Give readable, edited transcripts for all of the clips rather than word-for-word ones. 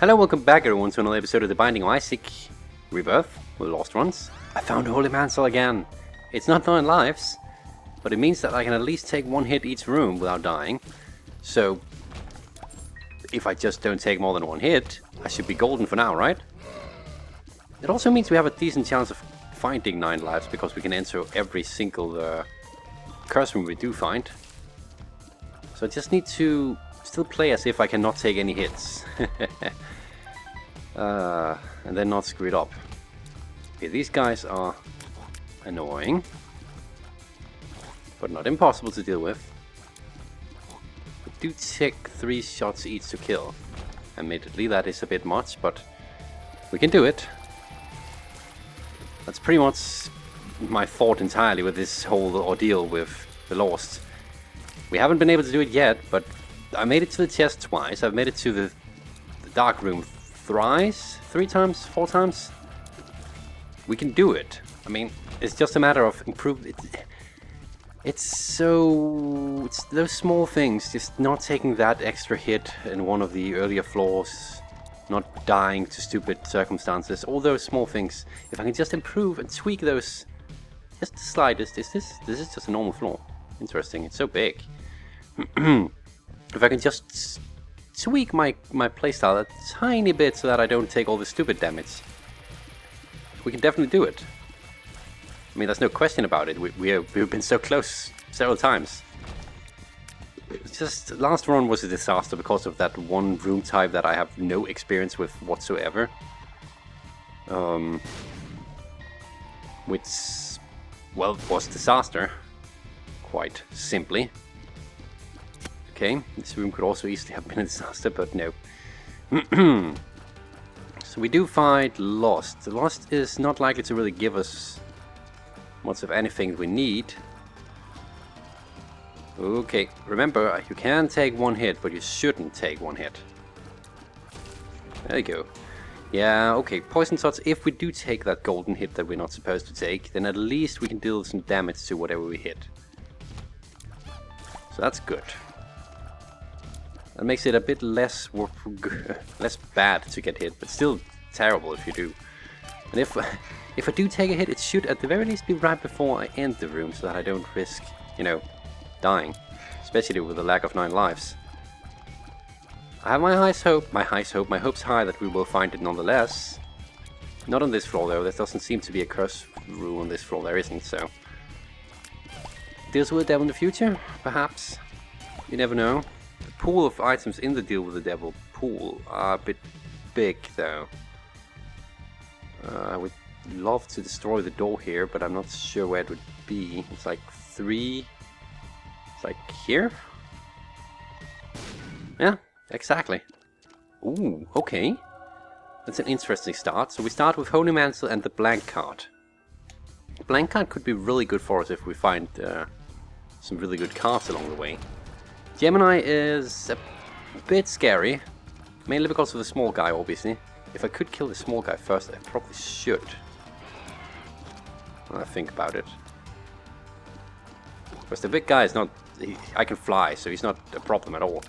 Hello, welcome back everyone to another episode of The Binding of Isaac Rebirth, with Lost Ones. I found Holy Mantle again. It's not 9 lives, but it means that I can at least take one hit each room without dying. So, if I just don't take more than one hit, I should be golden for now, right? It also means we have a decent chance of finding 9 lives, because we can enter every single curse room we do find. So I just need to still play as if I cannot take any hits. And then not screw it up. Okay, these guys are annoying, but not impossible to deal with. We do take 3 shots each to kill. Admittedly, that is a bit much, but we can do it. That's pretty much my fault entirely with this whole ordeal with the Lost. We haven't been able to do it yet, but I made it to the chest twice. I've made it to the dark room thrice, 3 times, 4 times. We can do it. I mean, it's just a matter of improvement. It's those small things, just not taking that extra hit in one of the earlier floors, not dying to stupid circumstances, all those small things. If I can just improve and tweak those just the slightest. This is just a normal floor. Interesting, it's so big. If I can just tweak my playstyle a tiny bit so that I don't take all the stupid damage, we can definitely do it. I mean, there's no question about it. We've been so close several times. It's just last run was a disaster because of that one room type that I have no experience with whatsoever. Which, well, was disaster, quite simply. Okay, this room could also easily have been a disaster, but no. So we do fight Lost. The Lost is not likely to really give us much of anything we need. Okay, remember, you can take one hit, but you shouldn't take one hit. There you go. Yeah, okay, poison shots. If we do take that golden hit that we're not supposed to take, then at least we can deal some damage to whatever we hit. So that's good. That makes it a bit less bad to get hit, but still terrible if you do. And if I do take a hit, it should at the very least be right before I end the room, so that I don't risk, dying. Especially with the lack of 9 lives. I have my hopes high that we will find it nonetheless. Not on this floor though, there doesn't seem to be a curse room on this floor, there isn't, so. Deals with the devil in the future? Perhaps. You never know. The pool of items in the deal with the devil pool are a bit big though. I would love to destroy the door here, but I'm not sure where it would be. It's like 3... It's like here? Yeah, exactly. Ooh, okay. That's an interesting start. So we start with Holy Mantle and the blank card. The blank card could be really good for us if we find some really good cards along the way. Gemini is a bit scary, mainly because of the small guy, obviously. If I could kill the small guy first, I probably should. When I think about it. Because the big guy is not... I can fly, so he's not a problem at all.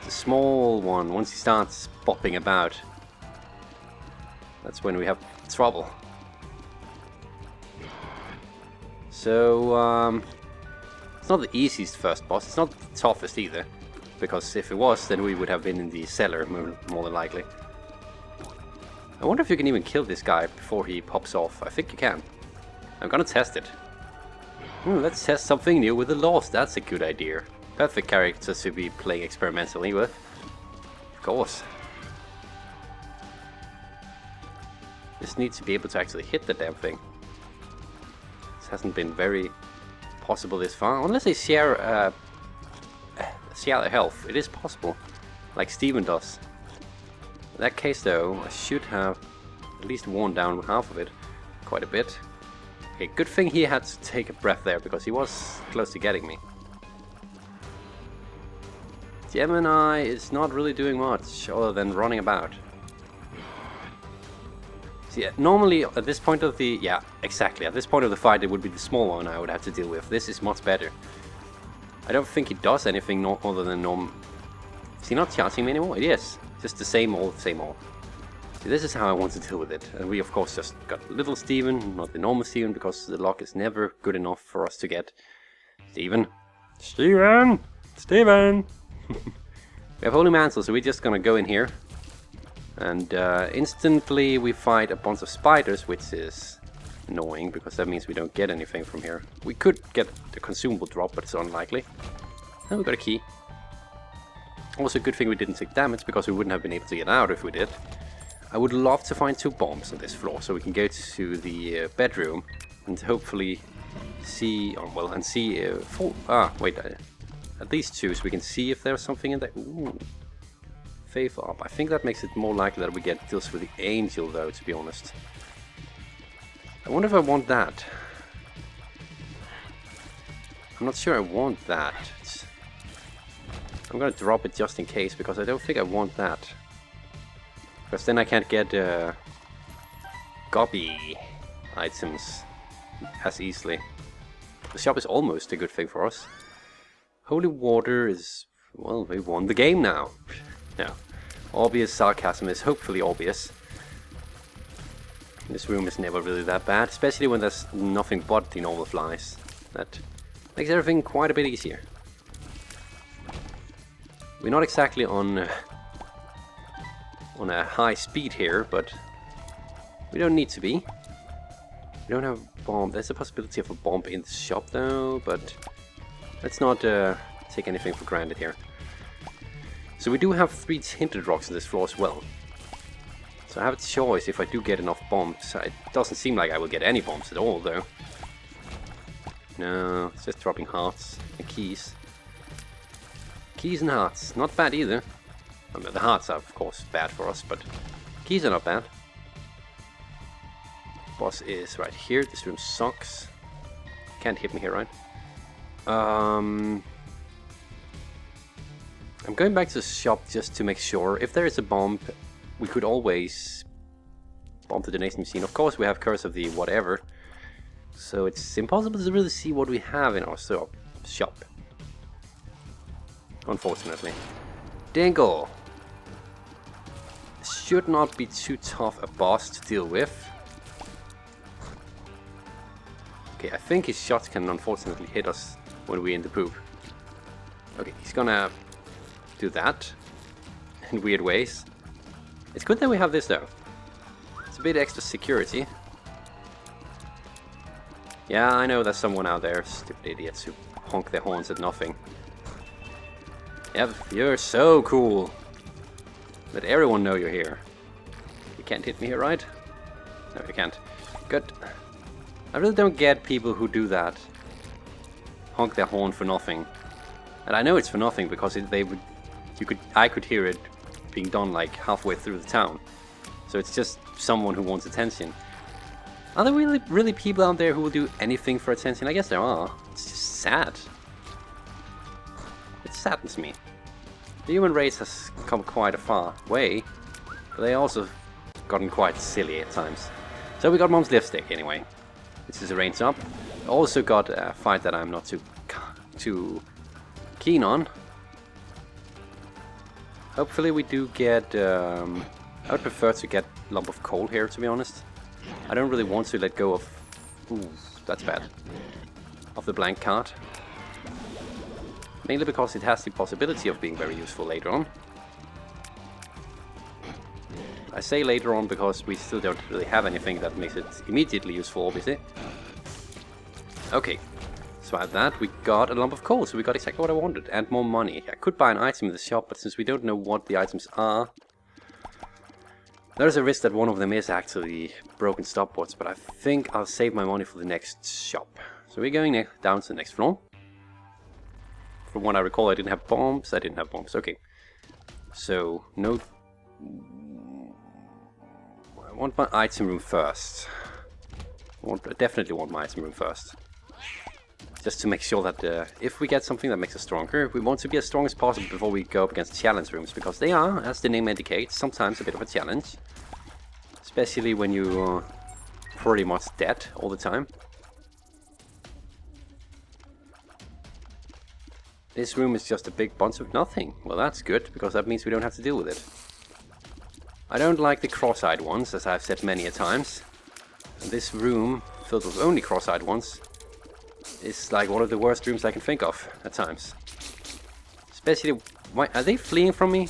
The small one, once he starts bopping about, that's when we have trouble. So, it's not the easiest first boss, it's not the toughest either. Because if it was, then we would have been in the cellar, more than likely. I wonder if you can even kill this guy before he pops off. I think you can. I'm gonna test it. Let's test something new with the Lost, that's a good idea. Perfect characters to be playing experimentally with. Of course. Just need to be able to actually hit the damn thing. This hasn't been very possible this far, unless they share their health. It is possible, like Steven does. In that case though, I should have at least worn down half of it, quite a bit. Okay, good thing he had to take a breath there, because he was close to getting me. Gemini is not really doing much, other than running about. So yeah, normally at this point of the... Yeah, exactly. At this point of the fight, it would be the small one I would have to deal with. This is much better. I don't think he does anything other than Is he not charging me anymore? It is. Just the same old, same old. So this is how I want to deal with it. And we of course just got little Steven, not the normal Steven, because the lock is never good enough for us to get Steven. Steven! Steven! We have Holy Mantle, so we're just gonna go in here. And instantly we fight a bunch of spiders, which is annoying, because that means we don't get anything from here. We could get the consumable drop, but it's unlikely. And we got a key. Also a good thing we didn't take damage, because we wouldn't have been able to get out if we did. I would love to find 2 bombs on this floor, so we can go to the bedroom and hopefully see, at least 2, so we can see if there's something in there. Ooh. Faith up. I think that makes it more likely that we get deals with the angel, though, to be honest. I wonder if I want that. I'm not sure I want that. I'm gonna drop it just in case, because I don't think I want that. Because then I can't get gobby items as easily. The shop is almost a good thing for us. Holy water is... well, we won the game now. No. Obvious sarcasm is hopefully obvious. This room is never really that bad, especially when there's nothing but the normal flies. That makes everything quite a bit easier. We're not exactly on a high speed here, but we don't need to be. We don't have a bomb. There's a possibility of a bomb in the shop though, but let's not take anything for granted here. So we do have 3 tinted rocks on this floor as well. So I have a choice if I do get enough bombs. It doesn't seem like I will get any bombs at all though. No, it's just dropping hearts and keys. Keys and hearts, not bad either. I mean, the hearts are of course bad for us, but keys are not bad. Boss is right here. This room sucks. Can't hit me here, right? I'm going back to the shop just to make sure. If there is a bomb, we could always bomb the donation machine. Of course, we have Curse of the whatever, so it's impossible to really see what we have in our shop. Unfortunately. Dingle! Should not be too tough a boss to deal with. Okay, I think his shots can unfortunately hit us when we're in the poop. Okay, he's gonna do that in weird ways. It's good that we have this though. It's a bit extra security. Yeah, I know there's someone out there, stupid idiots who honk their horns at nothing. Yep, you're so cool. Let everyone know you're here. You can't hit me here, right? No, you can't. Good. I really don't get people who do that. Honk their horn for nothing. And I know it's for nothing because I could hear it being done like halfway through the town. So it's just someone who wants attention. Are there really people out there who will do anything for attention? I guess there are. It's just sad. It saddens me. The human race has come quite a far way, but they also gotten quite silly at times. So we got Mom's lipstick anyway. This is a range up. Also got a fight that I'm not too keen on. Hopefully we do get... I would prefer to get Lump of Coal here, to be honest. I don't really want to let go of... Ooh, that's bad. Of the blank card. Mainly because it has the possibility of being very useful later on. I say later on because we still don't really have anything that makes it immediately useful, obviously. Okay, so at that we got a lump of coal, so we got exactly what I wanted, and more money. I could buy an item in the shop, but since we don't know what the items are, there's a risk that one of them is actually broken stopwatch, but I think I'll save my money for the next shop. So we're going down to the next floor. From what I recall, I didn't have bombs. Okay. So, no... I want my item room first. I definitely want my item room first. Just to make sure that if we get something that makes us stronger, we want to be as strong as possible before we go up against challenge rooms, because they are, as the name indicates, sometimes a bit of a challenge. Especially when you're pretty much dead all the time. This room is just a big bunch of nothing. Well, that's good, because that means we don't have to deal with it. I don't like the cross-eyed ones, as I've said many a times. And this room, filled with only cross-eyed ones, is like one of the worst rooms I can think of at times. Especially, why are they fleeing from me?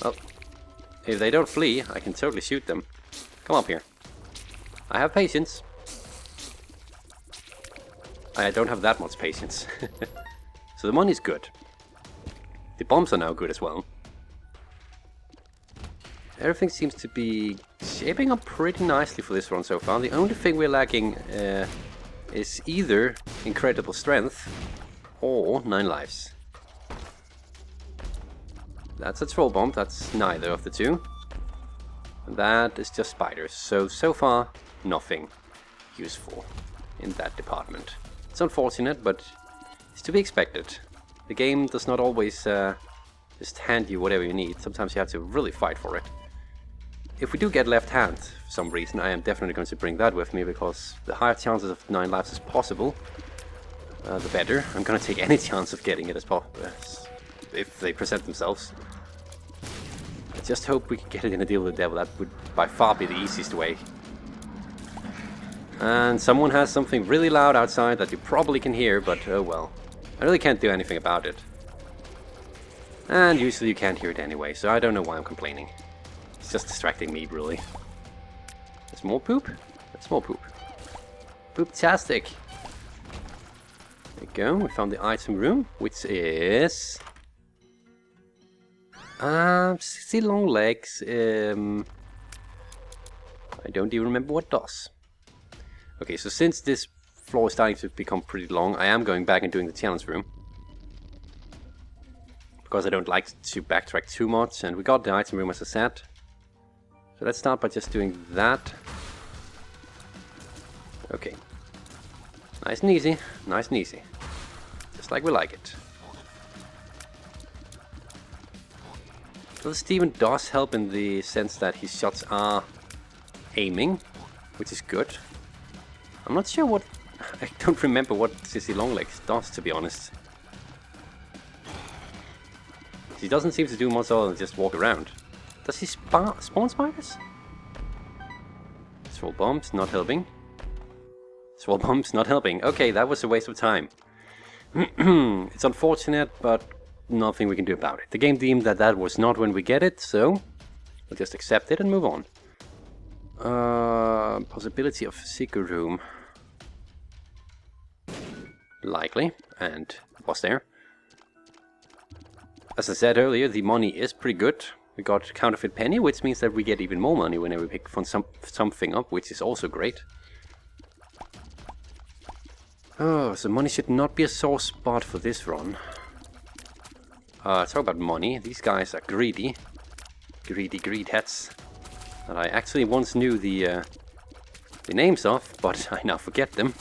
Well, if they don't flee, I can totally shoot them. Come up here. I have patience. I don't have that much patience. So the money's good. The bombs are now good as well. Everything seems to be shaping up pretty nicely for this run so far. The only thing we're lacking is either incredible strength or 9 lives. That's a troll bomb, that's neither of the two. That is just spiders. So far, nothing useful in that department. It's unfortunate, but it's to be expected. The game does not always just hand you whatever you need. Sometimes you have to really fight for it. If we do get left hand for some reason, I am definitely going to bring that with me, because the higher chances of 9 lives as possible, the better. I'm going to take any chance of getting it as if they present themselves. I just hope we can get it in a deal with the devil. That would by far be the easiest way. And someone has something really loud outside that you probably can hear, but oh well. I really can't do anything about it. And usually you can't hear it anyway, so I don't know why I'm complaining. It's just distracting me, really. There's more poop? That's more poop. Poop-tastic! There we go, we found the item room, which is... 60 long legs. I don't even remember what it does. Okay, so since this floor is starting to become pretty long, I am going back and doing the challenge room. Because I don't like to backtrack too much, and we got the item room as I said. So let's start by just doing that. Okay. Nice and easy, nice and easy. Just like we like it. Well, Steven does help in the sense that his shots are aiming, which is good. I'm not sure what... I don't remember what Sissy Longlegs does, to be honest. He doesn't seem to do much other than just walk around. Does he spawn spiders? Swirl bombs, not helping. Swirl bombs, not helping. Okay, that was a waste of time. It's unfortunate, but nothing we can do about it. The game deemed that that was not when we get it, so we'll just accept it and move on. Possibility of secret room. Likely, and was there. As I said earlier, the money is pretty good. We got counterfeit penny, which means that we get even more money whenever we pick something up, which is also great. Oh, so money should not be a sore spot for this run. Talk about money. These guys are greedy. Greedy greedheads. That I actually once knew the names of, but I now forget them.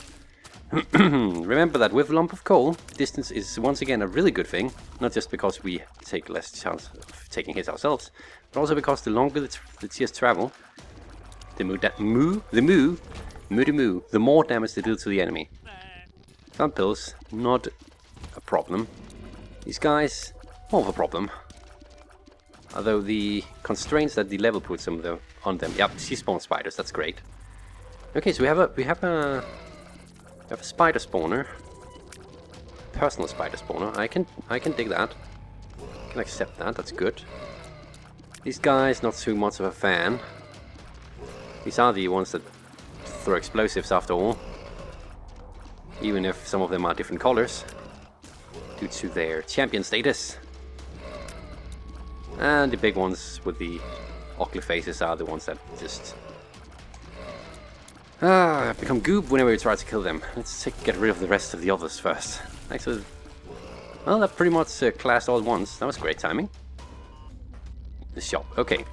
Remember that with lump of coal, distance is once again a really good thing. Not just because we take less chance of taking hits ourselves, but also because the longer the tears travel, the more damage they deal to the enemy. Gun pills, not a problem. These guys, more of a problem. Although the constraints that the level puts on them, yep, she spawns spiders. That's great. Okay, so we have a spider spawner, personal spider spawner. I can dig that. I can accept that. That's good. These guys, not too much of a fan. These are the ones that throw explosives after all. Even if some of them are different colors, due to their champion status. And the big ones with the ugly faces are the ones that just become goop whenever you try to kill them. Let's get rid of the rest of the others first. Actually, well, that pretty much classed all at once. That was great timing. The shop, okay.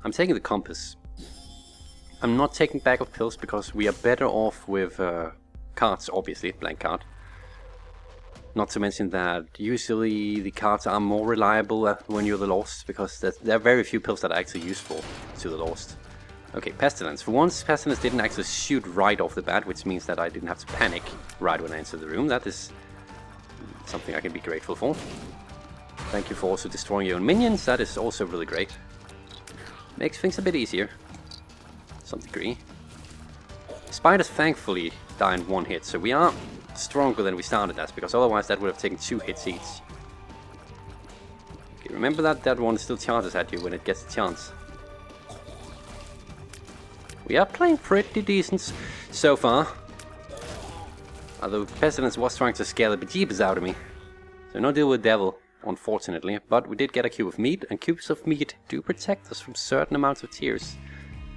I'm taking the compass. I'm not taking bag of pills because we are better off with cards, obviously, blank card. Not to mention that usually the cards are more reliable when you're the lost, because there are very few pills that are actually useful to the lost. Okay, Pestilence. For once, Pestilence didn't actually shoot right off the bat, which means that I didn't have to panic right when I entered the room. That is something I can be grateful for. Thank you for also destroying your own minions. That is also really great. Makes things a bit easier. To some degree. Spiders thankfully die in one hit, so we are stronger than we started as, because otherwise that would have taken 2 hits each. Okay, remember that one still charges at you when it gets a chance. We are playing pretty decent so far. Although Pestilence was trying to scare the bejeebers out of me. So no deal with Devil, unfortunately. But we did get a cube of meat, and cubes of meat do protect us from certain amounts of tears.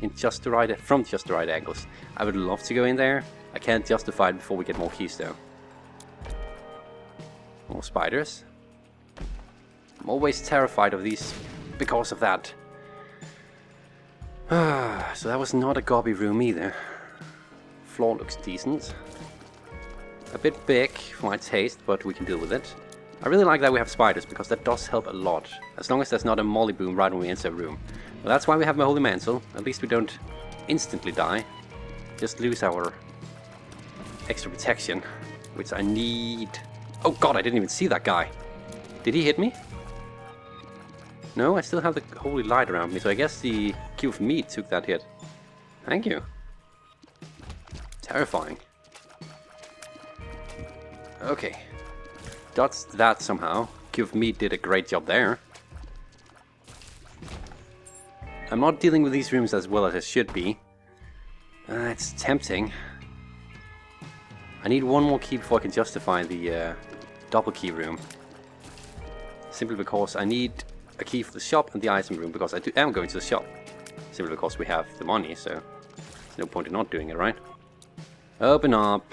From just the right angles. I would love to go in there. I can't justify it before we get more keys though. More spiders. I'm always terrified of these because of that. So that was not a gobby room either. Floor looks decent. A bit big for my taste, but we can deal with it. I really like that we have spiders, because that does help a lot. As long as there's not a molly boom right when we enter a room. Well, that's why we have my holy mantle. At least we don't instantly die. Just lose our extra protection, which I need. Oh god, I didn't even see that guy. Did he hit me? No, I still have the holy light around me, so I guess the cube of meat took that hit. Thank you. Terrifying. Okay. Dodged that somehow. Cube of meat did a great job there. I'm not dealing with these rooms as well as I should be. It's tempting. I need one more key before I can justify the double key room. Simply because I need a key for the shop and the item room, because I am going to the shop. Simply because we have the money, so there's no point in not doing it, right? Open up.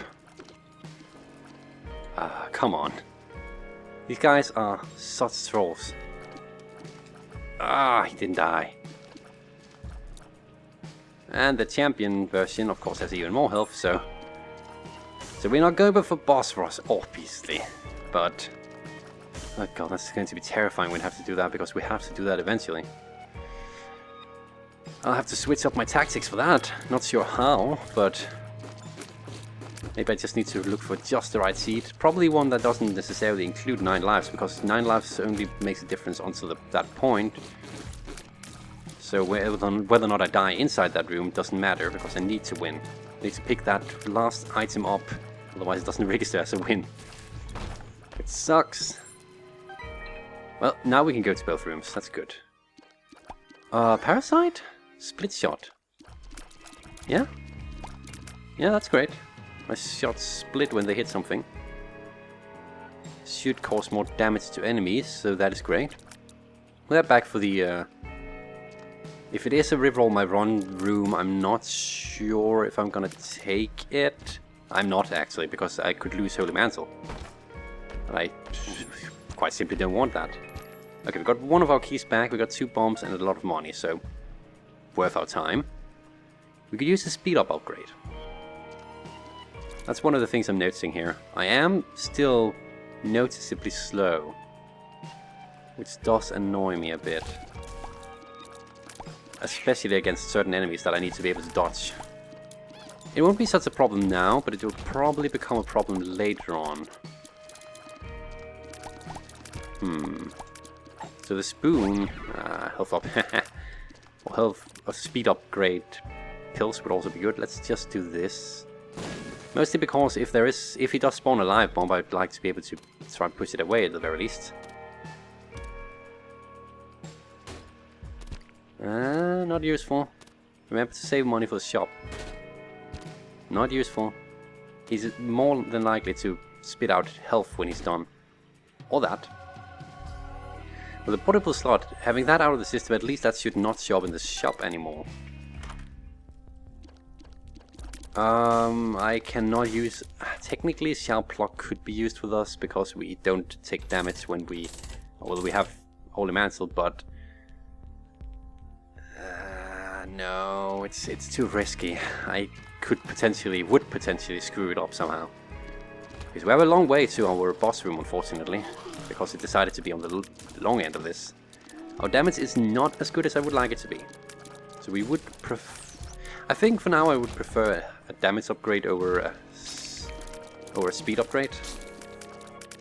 Come on. These guys are such trolls. He didn't die. And the champion version, of course, has even more health, so we're not going for boss rush, obviously. But oh god, that's going to be terrifying when we have to do that, because we have to do that eventually. I'll have to switch up my tactics for that. Not sure how, but maybe I just need to look for just the right seed. Probably one that doesn't necessarily include 9 lives, because 9 lives only makes a difference until that point. So whether or not I die inside that room doesn't matter, because I need to win. I need to pick that last item up, otherwise it doesn't register as a win. It sucks. Well, now we can go to both rooms, that's good. Parasite? Split shot. Yeah? Yeah, that's great. My shots split when they hit something. Should cause more damage to enemies, so that is great. We're back for the... If it is a reroll my run room, I'm not sure if I'm gonna take it. I'm not actually, because I could lose Holy Mantle. And I quite simply don't want that. Okay, we got one of our keys back, we got 2 bombs and a lot of money, so worth our time. We could use the speed up upgrade. That's one of the things I'm noticing here. I am still noticeably slow, which does annoy me a bit. Especially against certain enemies that I need to be able to dodge. It won't be such a problem now, but it will probably become a problem later on. So the spoon, health up, well, health, a speed upgrade pills would also be good. Let's just do this. Mostly because if he does spawn a live bomb, I'd like to be able to try and push it away at the very least. Not useful. Remember to save money for the shop. Not useful. He's more than likely to spit out health when he's done. Or that. With a portable slot, having that out of the system, at least that should not show up in the shop anymore. I cannot use... Technically, Sharp Block could be used with us, because we don't take damage when we... Well, we have Holy Mantle, but... no, it's too risky. I would potentially screw it up somehow. Because we have a long way to our boss room, unfortunately, because it decided to be on the long end of this. Our damage is not as good as I would like it to be. So we would I think for now I would prefer a damage upgrade over a speed upgrade.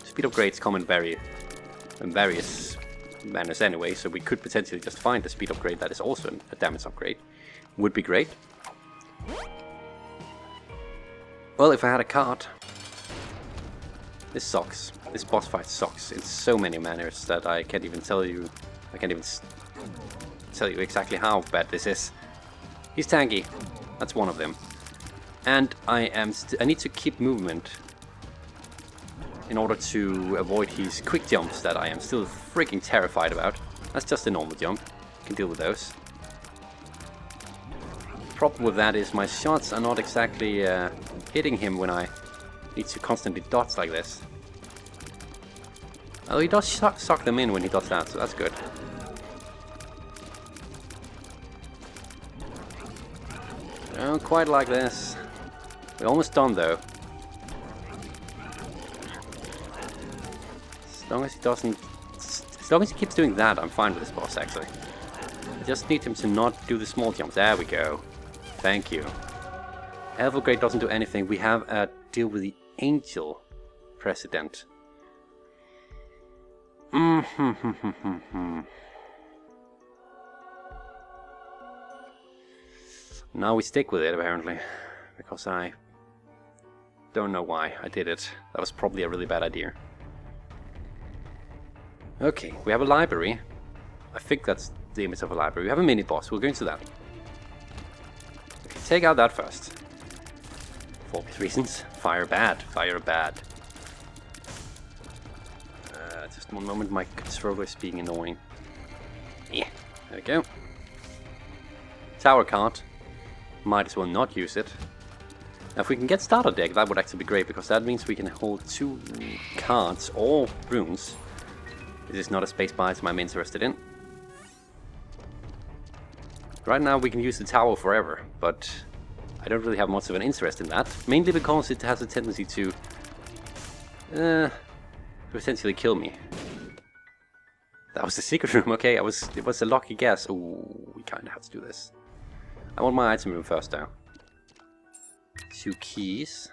Speed upgrades come in various manners anyway, so we could potentially just find a speed upgrade that is also a damage upgrade. Would be great. Well, if I had a card. This sucks. This boss fight sucks in so many manners that I can't even tell you. I can't even tell you exactly how bad this is. He's tanky. That's one of them. And I need to keep movement in order to avoid his quick jumps that I am still freaking terrified about. That's just a normal jump. I can deal with those. The problem with that is my shots are not exactly hitting him when I need to constantly dodge like this. Oh, he does suck them in when he does that, so that's good. I don't quite like this. We're almost done though. As long as he keeps doing that, I'm fine with this boss actually. I just need him to not do the small jumps. There we go. Thank you. Elf upgrade doesn't do anything. We have a deal with the Angel President. Now we stick with it apparently, because I don't know why I did it. That was probably a really bad idea. Okay, we have a library. I think that's the image of a library. We have a mini boss. We'll go into that. Okay, take out that first. For obvious reasons. Fire bad. Fire bad. Just one moment, my controller is being annoying. Yeah, there we go. Tower card. Might as well not use it. Now if we can get starter deck, that would actually be great, because that means we can hold 2 cards or runes. This is not a space bar item I'm interested in. Right now we can use the tower forever, but I don't really have much of an interest in that. Mainly because it has a tendency to potentially kill me. That was the secret room, okay, it was a lucky guess. Ooh, we kinda have to do this. I want my item room first though. 2 keys.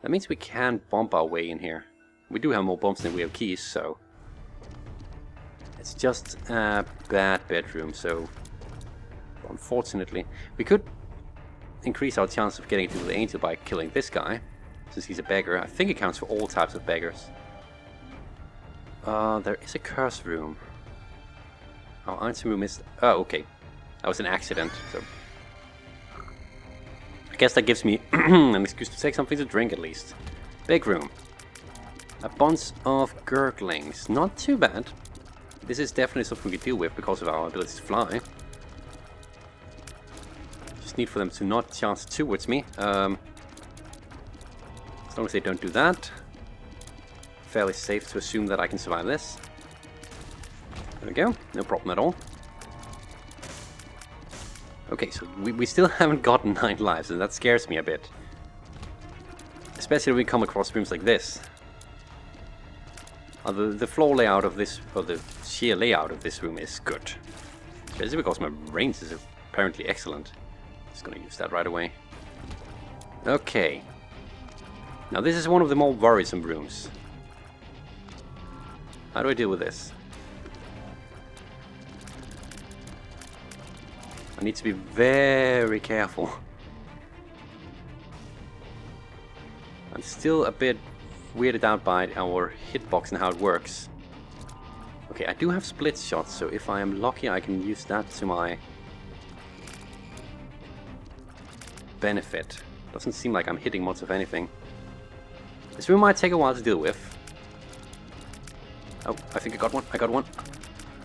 That means we can bump our way in here. We do have more bumps than we have keys, so it's just a bad bedroom, so unfortunately we could increase our chance of getting to the angel by killing this guy, since he's a beggar. I think it counts for all types of beggars. There is a curse room. Our item room is... oh, okay. That was an accident, so... I guess that gives me an excuse to take something to drink at least. Big room. A bunch of gurglings. Not too bad. This is definitely something we can deal with because of our ability to fly. Just need for them to not chance towards me. As long as they don't do that. Fairly safe to assume that I can survive this. There we go. No problem at all. Okay, so we still haven't gotten 9 lives, and that scares me a bit. Especially when we come across rooms like this. The floor layout of this, or the sheer layout of this room is good. Especially because my range is apparently excellent. Just gonna use that right away. Okay. Now this is one of the more worrisome rooms. How do I deal with this? I need to be very careful. I'm still a bit weirded out by our hitbox and how it works. Okay, I do have split shots, so if I am lucky I can use that to my benefit. Doesn't seem like I'm hitting much of anything. This room might take a while to deal with. Oh, I think I got one. I got one.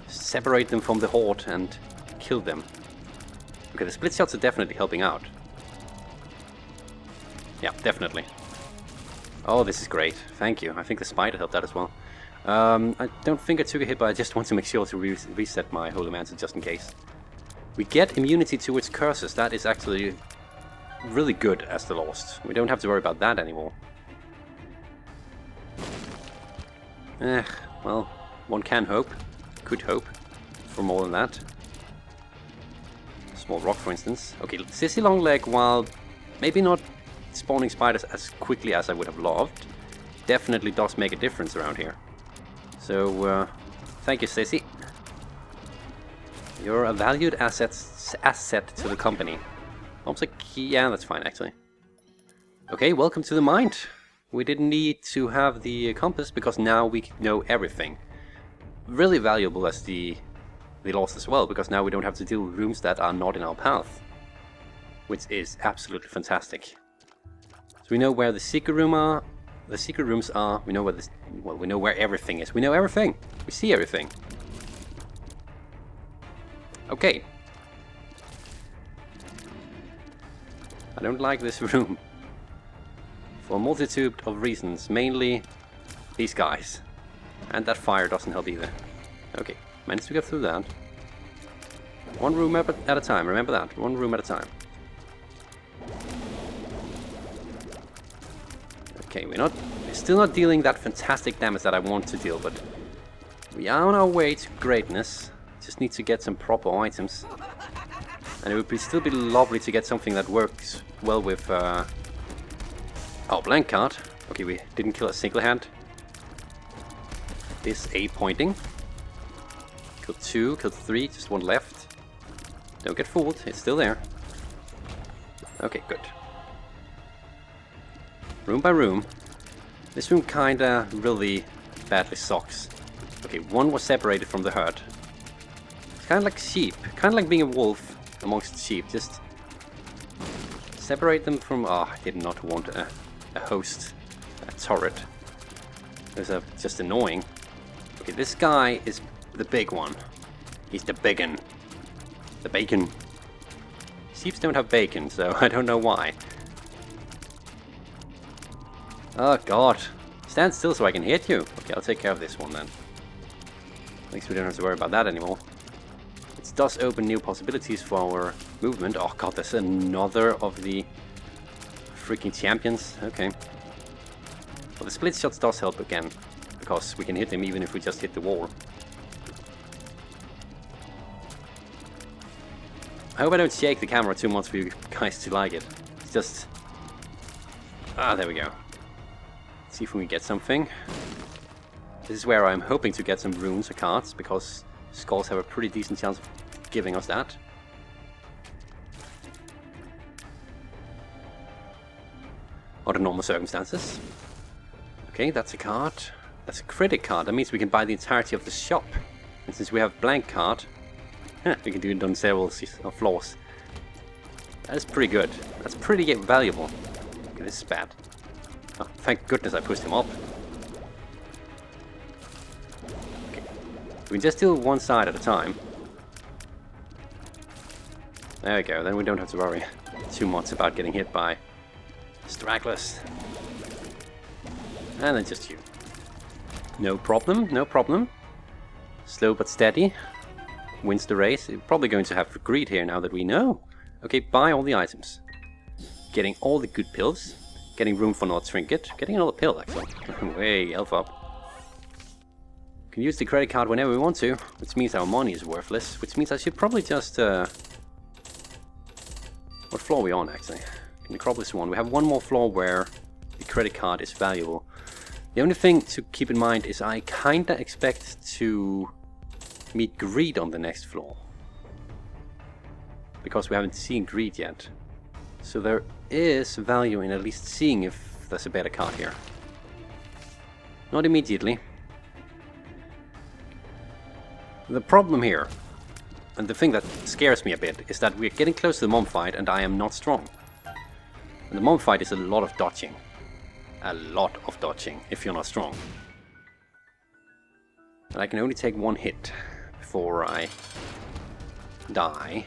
Separate them from the horde and kill them. Okay, the split shots are definitely helping out. Yeah, definitely. Oh, this is great. Thank you. I think the spider helped out as well. I don't think I took a hit, but I just want to make sure to reset my Holy Mantle just in case. We get immunity to its curses. That is actually really good as the Lost. We don't have to worry about that anymore. Well, one can hope. Could hope for more than that. small rock, for instance. Okay, Sissy Longleg, while maybe not spawning spiders as quickly as I would have loved, definitely does make a difference around here. So, thank you, Sissy. You're a valued asset to the company. Almost like, yeah, that's fine, actually. Okay, welcome to the mind. We didn't need to have the compass because now we know everything. Really valuable as the lost as well, because now we don't have to deal with rooms that are not in our path, which is absolutely fantastic. So we know where the secret rooms are. We know where we know where everything is. We know everything. We see everything. Okay. I don't like this room for a multitude of reasons, mainly these guys, and that fire doesn't help either. Okay. Managed to get through that. One room at a time, remember that. One room at a time. Okay, we're still not dealing that fantastic damage that I want to deal, but we are on our way to greatness. Just need to get some proper items. And it would still be lovely to get something that works well with... oh, blank card. Okay, we didn't kill a single hand. This A pointing. Killed 2, killed 3, just one left. Don't get fooled, it's still there. Okay, good. Room by room. This room kinda really badly sucks. Okay, one was separated from the herd. It's kinda like sheep, kinda like being a wolf amongst sheep. Just separate them from... Oh, I did not want a host, a turret. Those are just annoying. Okay, this guy is the big one. He's the biggin. The bacon. Sheeps don't have bacon, so I don't know why. Oh god. Stand still so I can hit you. Okay, I'll take care of this one then. At least we don't have to worry about that anymore. It does open new possibilities for our movement. Oh god, there's another of the freaking champions. Okay. Well, the split shots does help again, because we can hit them even if we just hit the wall. I hope I don't shake the camera too much for you guys to like it. It's just... Ah, there we go. Let's see if we can get something. This is where I'm hoping to get some runes or cards, because skulls have a pretty decent chance of giving us that. Under normal circumstances. Okay, that's a card. That's a credit card. That means we can buy the entirety of the shop. And since we have blank card, we can do it on several floors. That is pretty good. That's pretty valuable. Okay, this is bad. Oh, thank goodness I pushed him up. Okay. We can just deal one side at a time. There we go, then we don't have to worry too much about getting hit by stragglers. And then just you. No problem, no problem. Slow but steady. Wins the race. We're probably going to have greed here now that we know. Okay, buy all the items. Getting all the good pills. Getting room for another trinket. Getting another pill, actually. Way, elf up. Can use the credit card whenever we want to, which means our money is worthless. Which means I should probably just... What floor are we on, actually? In the Catless one. We have one more floor where the credit card is valuable. The only thing to keep in mind is I kinda expect to meet greed on the next floor. Because we haven't seen greed yet. So there is value in at least seeing if there's a better card here. Not immediately. The problem here, and the thing that scares me a bit, is that we're getting close to the mom fight and I am not strong. And the mom fight is a lot of dodging. A lot of dodging if you're not strong. And I can only take one hit before I die.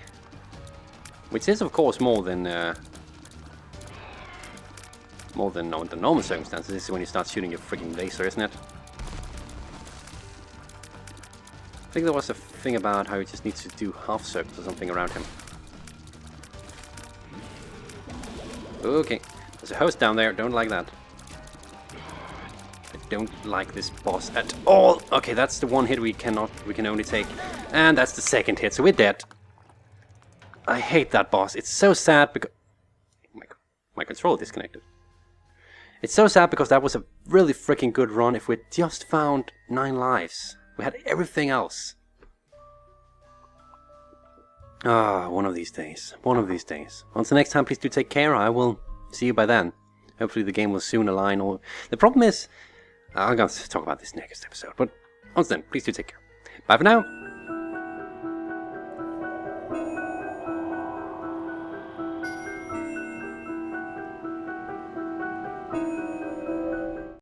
Which is of course more than under normal circumstances. This is when you start shooting your freaking laser, isn't it? I think there was a thing about how you just need to do half circles or something around him. Okay, there's a host down there, don't like that. I don't like this boss at all. Okay, that's the one hit we can only take. And that's the second hit, so we're dead. I hate that boss. It's so sad because... My controller disconnected. It's so sad because that was a really freaking good run if we just found 9 lives. We had everything else. Ah, one of these days. One of these days. Until next time, please do take care. I will see you by then. Hopefully the game will soon align. Or the problem is... I'm going to talk about this next episode. But until then, please do take care. Bye for now.